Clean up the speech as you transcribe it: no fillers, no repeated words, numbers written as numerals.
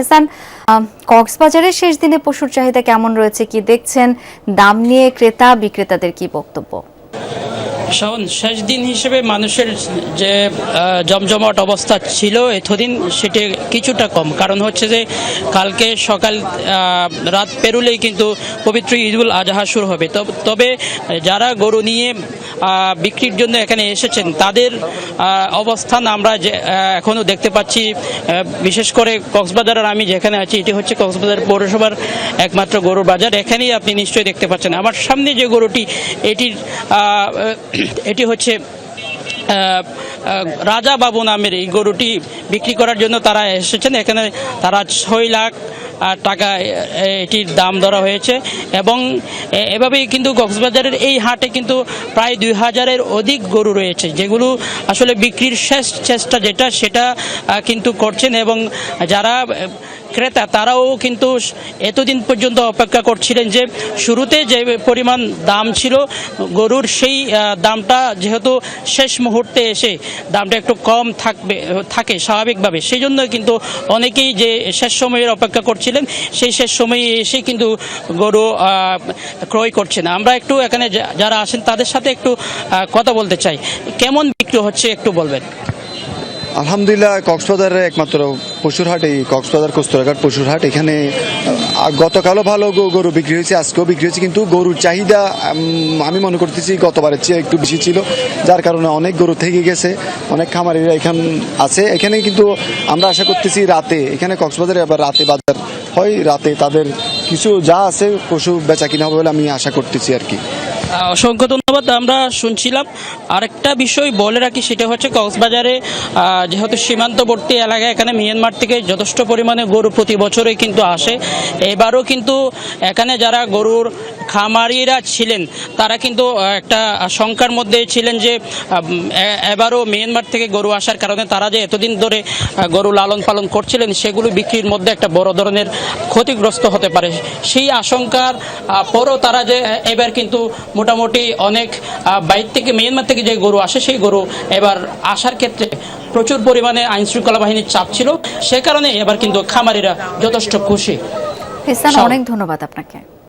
হেসান, কক্সবাজারের শেষ দিনে পশুর চাহিদা কেমন রয়েছে, কি দেখছেন? দাম নিয়ে ক্রেতা বিক্রেতাদের কি বক্তব্য? শাওন, শেষ দিন হিসেবে মানুষের যে জমজমাট অবস্থা ছিল এতদিন সেটি কিছুটা কম। কারণ হচ্ছে যে কালকে সকাল রাত পেরুলেই কিন্তু পবিত্র ঈদুল আজহা শুরু হবে। তবে যারা গরু নিয়ে বিক্রির জন্য এখানে এসেছেন তাদের অবস্থান আমরা যে এখনও দেখতে পাচ্ছি। বিশেষ করে কক্সবাজারের আমি যেখানে আছি এটি হচ্ছে কক্সবাজার পৌরসভার একমাত্র গরুর বাজার। এখানেই আপনি নিশ্চয়ই দেখতে পাচ্ছেন আমার সামনে যে গরুটি, এটি হচ্ছে রাজা বাবু নামের এই গরুটি বিক্রি করার জন্য তারা এসেছেন। এখানে তারা 6 লাখ টাকা এটির দাম ধরা হয়েছে এবং এভাবেই কিন্তু কক্সবাজারের এই হাটে কিন্তু প্রায় 2000-এর অধিক গরু রয়েছে, যেগুলো আসলে বিক্রির শেষ চেষ্টা সেটা কিন্তু করছেন। এবং যারা ক্রেতা তারাও কিন্তু এতদিন পর্যন্ত অপেক্ষা করছিলেন যে শুরুতে যে পরিমাণ দাম ছিল গরুর, সেই দামটা যেহেতু শেষ মুহূর্তে এসে দামটা একটু কম থাকে স্বাভাবিকভাবে, সেই জন্য কিন্তু অনেকেই যে শেষ সময়ের অপেক্ষা করছিলেন সেই শেষ সময়ে এসে কিন্তু গরু ক্রয় করছেন। আমরা একটু এখানে যারা আসেন তাদের সাথে একটু কথা বলতে চাই। কেমন বিক্রি হচ্ছে একটু বলবেন? আলহামদুলিল্লাহ, কক্সবাজারের একমাত্র পশুর হাট এই কক্সবাজার কস্তুরঘাট পশুর হাট। এখানে গতকালও ভালো গরু বিক্রি হয়েছে, আজকেও বিক্রি হয়েছে, কিন্তু গরুর চাহিদা আমি মনে করতেছি গতবারের চেয়ে একটু বেশি ছিল, যার কারণে অনেক গরু থেকে গেছে। অনেক খামারিরা এখানে আছে। এখানে কিন্তু আমরা আশা করতেছি রাতে, এখানে কক্সবাজারে আবার রাতে বাজার হয়, রাতে তাদের কিছু যা আছে পশু বেচা কিনা হবে বলে আমি আশা করতেছি আর কি। অসংখ্য ধন্যবাদ। আমরা শুনছিলাম। আরেকটা বিষয় বলে রাখি, সেটা হচ্ছে কক্সবাজারে যেহেতু সীমান্তবর্তী এলাকা, এখানে মিয়ানমার থেকে যথেষ্ট পরিমাণে গরু প্রতি বছরই কিন্তু আসে। এবারও কিন্তু এখানে যারা গরুর খামারিরা ছিলেন তারা কিন্তু একটা শঙ্কার মধ্যে ছিলেন যে এবারও মিয়ানমার থেকে গরু আসার কারণে তারা যে এতদিন ধরে গরু লালন পালন করছিলেন সেগুলো বিক্রির মধ্যে একটা বড় ধরনের ক্ষতিগ্রস্ত হতে পারে। সেই আশঙ্কার পরও তারা যে এবার কিন্তু মোটামুটি অনেক বাইরে থেকে মিয়ানমার থেকে যে গরু আসে সেই গরু এবার আসার ক্ষেত্রে প্রচুর পরিমাণে আইন শৃঙ্খলা বাহিনীর চাপ ছিল, সে কারণে এবার কিন্তু খামারিরা যথেষ্ট খুশি। হেসান, অনেক ধন্যবাদ আপনাকে।